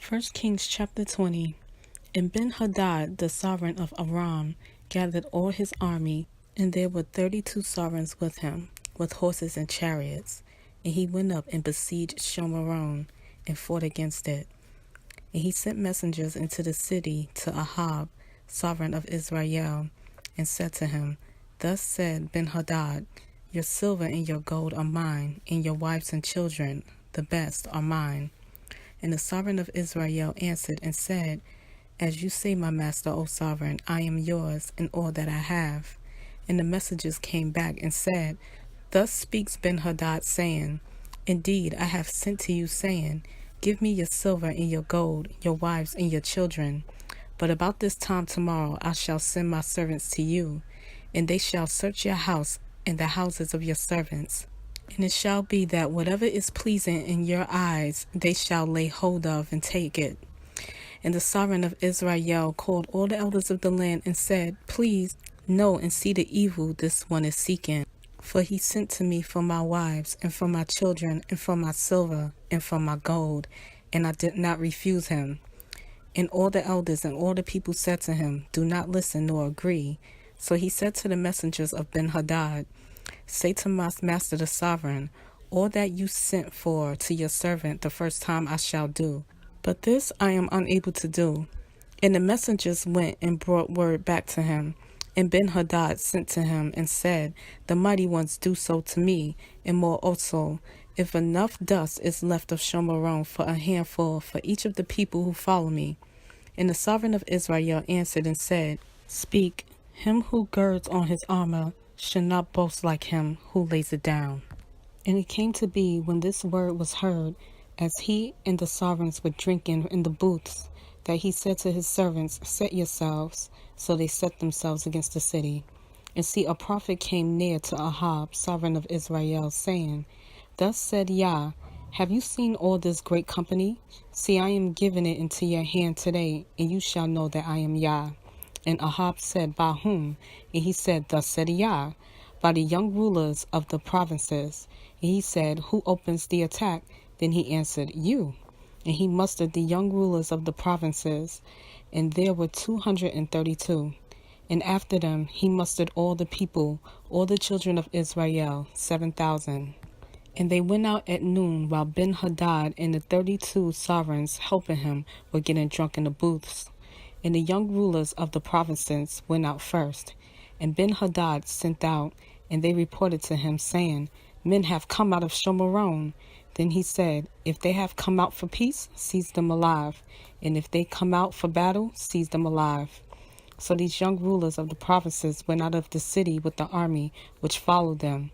1 Kings chapter 20. And Ben-Hadad, the sovereign of Aram, gathered all his army, and there were 32 sovereigns with him, with horses and chariots. And he went up and besieged Shomeron, and fought against it. And he sent messengers into the city to Ahab, sovereign of Israel, and said to him, Thus said Ben-Hadad, Your silver and your gold are mine, and your wives and children, the best, are mine. And the sovereign of Israel answered and said, As you say, my master, O sovereign, I am yours, and all that I have. And the messengers came back and said, Thus speaks Ben-Hadad, saying, Indeed, I have sent to you, saying, Give me your silver and your gold, your wives and your children. But about this time tomorrow I shall send my servants to you, and they shall search your house and the houses of your servants. And it shall be that whatever is pleasing in your eyes, they shall lay hold of and take it. And the sovereign of Israel called all the elders of the land and said, Please know and see the evil this one is seeking. For he sent to me for my wives, and for my children, and for my silver, and for my gold, and I did not refuse him. And all the elders and all the people said to him, Do not listen nor agree. So he said to the messengers of Ben-Hadad, Say to my master the sovereign, All that you sent for to your servant the first time I shall do. But this I am unable to do. And the messengers went and brought word back to him. And Ben-Hadad sent to him and said, The mighty ones do so to me, and more also, if enough dust is left of Shomeron for a handful for each of the people who follow me. And the sovereign of Israel answered and said, Speak, him who girds on his armor should not boast like him who lays it down. And it came to be, when this word was heard, as he and the sovereigns were drinking in the booths, that he said to his servants, Set yourselves. So they set themselves against the city. And see, a prophet came near to Ahab, sovereign of Israel, saying, Thus said Yah, Have you seen all this great company? See, I am giving it into your hand today, and you shall know that I am Yah. And Ahab said, By whom? And he said, Thus said Yah, By the young rulers of the provinces. And he said, Who opens the attack? Then he answered, You. And he mustered the young rulers of the provinces, and there were 232. And after them he mustered all the people, all the children of Israel, 7,000. And they went out at noon, while Ben-Hadad and the 32 sovereigns helping him were getting drunk in the booths. And the young rulers of the provinces went out first. And Ben-Hadad sent out, and they reported to him, saying, Men have come out of Shomeron. Then he said, If they have come out for peace, seize them alive. And if they come out for battle, seize them alive. So these young rulers of the provinces went out of the city with the army which followed them.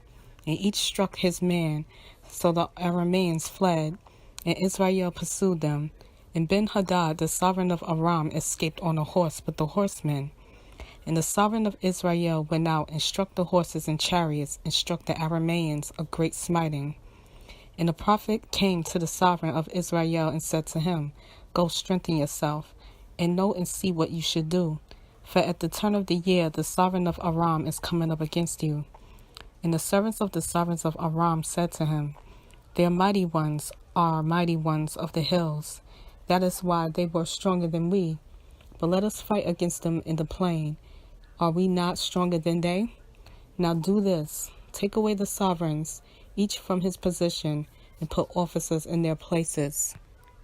And each struck his man. So the Arameans fled, and Israel pursued them. And Ben-Hadad, the sovereign of Aram, escaped on a horse with the horsemen. And the sovereign of Israel went out and struck the horses and chariots, and struck the Arameans a great smiting. And the prophet came to the sovereign of Israel and said to him, Go strengthen yourself, and know and see what you should do. For at the turn of the year the sovereign of Aram is coming up against you. And the servants of the sovereigns of Aram said to him, Their mighty ones are mighty ones of the hills. That is why they were stronger than we. But let us fight against them in the plain. Are we not stronger than they? Now do this, take away the sovereigns, each from his position, and put officers in their places,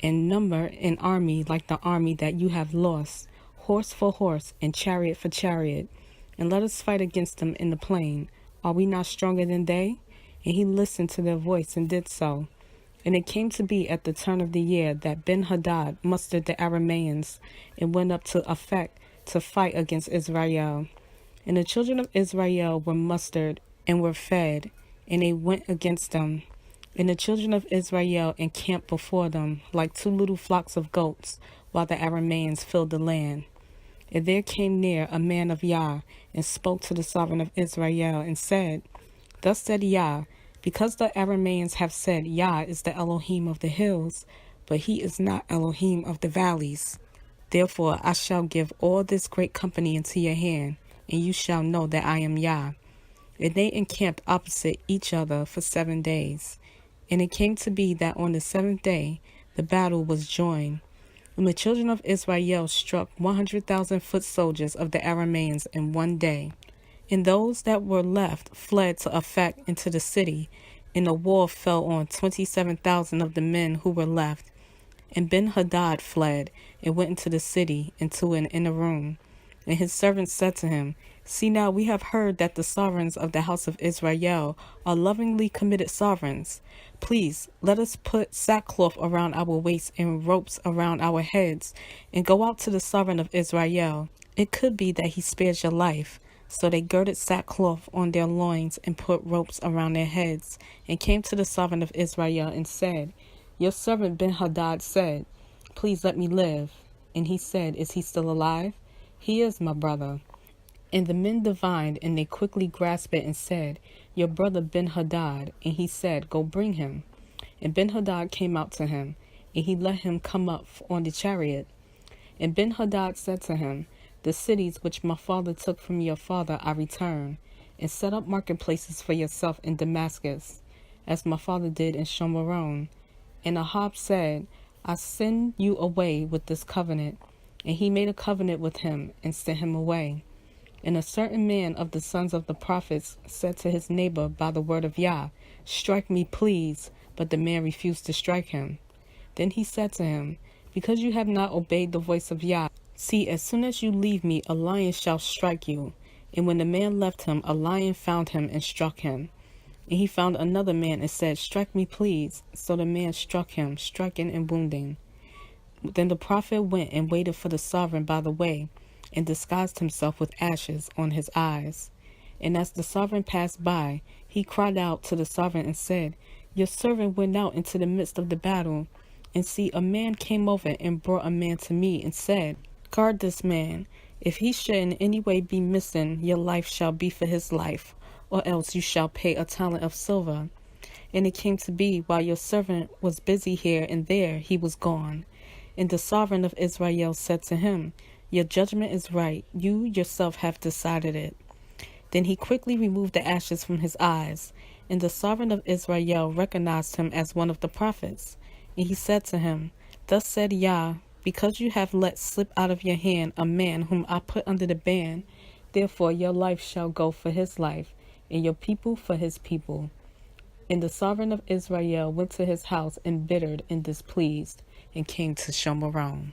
and number an army like the army that you have lost, horse for horse, and chariot for chariot, and let us fight against them in the plain. Are we not stronger than they? And he listened to their voice and did so. And it came to be at the turn of the year that Ben-Hadad mustered the Arameans, and went up to Aphek to fight against Israel. And the children of Israel were mustered, and were fed, and they went against them. And the children of Israel encamped before them, like two little flocks of goats, while the Arameans filled the land. And there came near a man of Yah, and spoke to the sovereign of Israel, and said, Thus said Yah, Because the Arameans have said, Yah is the Elohim of the hills, but he is not Elohim of the valleys. Therefore I shall give all this great company into your hand, and you shall know that I am Yah. And they encamped opposite each other for 7 days. And it came to be that on the 7th day the battle was joined. And the children of Israel struck 100,000 foot soldiers of the Arameans in one day. And those that were left fled to Aphek into the city, and the war fell on 27,000 of the men who were left. And Ben-Hadad fled, and went into the city, into an inner room. And his servants said to him, See now, we have heard that the sovereigns of the house of Israel are lovingly committed sovereigns. Please, let us put sackcloth around our waists and ropes around our heads, and go out to the sovereign of Israel. It could be that he spares your life. So they girded sackcloth on their loins and put ropes around their heads, and came to the sovereign of Israel and said, Your servant Ben-Hadad said, Please let me live. And he said, Is he still alive? He is, my brother. And the men divined, and they quickly grasped it and said, Your brother Ben-Hadad. And he said, Go bring him. And Ben-Hadad came out to him, and he let him come up on the chariot. And Ben-Hadad said to him, The cities which my father took from your father I return, and set up marketplaces for yourself in Damascus, as my father did in Shomeron. And Ahab said, I send you away with this covenant. And he made a covenant with him, and sent him away. And a certain man of the sons of the prophets said to his neighbor by the word of Yah, Strike me, please. But the man refused to strike him. Then he said to him, Because you have not obeyed the voice of Yah, see, as soon as you leave me, a lion shall strike you. And when the man left him, a lion found him and struck him. And he found another man and said, Strike me, please. So the man struck him, striking and wounding. Then the prophet went and waited for the sovereign by the way, and disguised himself with ashes on his eyes. And as the sovereign passed by, he cried out to the sovereign and said, Your servant went out into the midst of the battle, and see, a man came over and brought a man to me and said, Guard this man. If he should in any way be missing, your life shall be for his life, or else you shall pay a talent of silver. And it came to be, while your servant was busy here and there, he was gone. And the sovereign of Israel said to him, Your judgment is right. You yourself have decided it. Then he quickly removed the ashes from his eyes. And the sovereign of Israel recognized him as one of the prophets. And he said to him, Thus said Yah, because you have let slip out of your hand a man whom I put under the ban, therefore your life shall go for his life, and your people for his people. And the sovereign of Israel went to his house embittered and displeased, and came to Shomeron.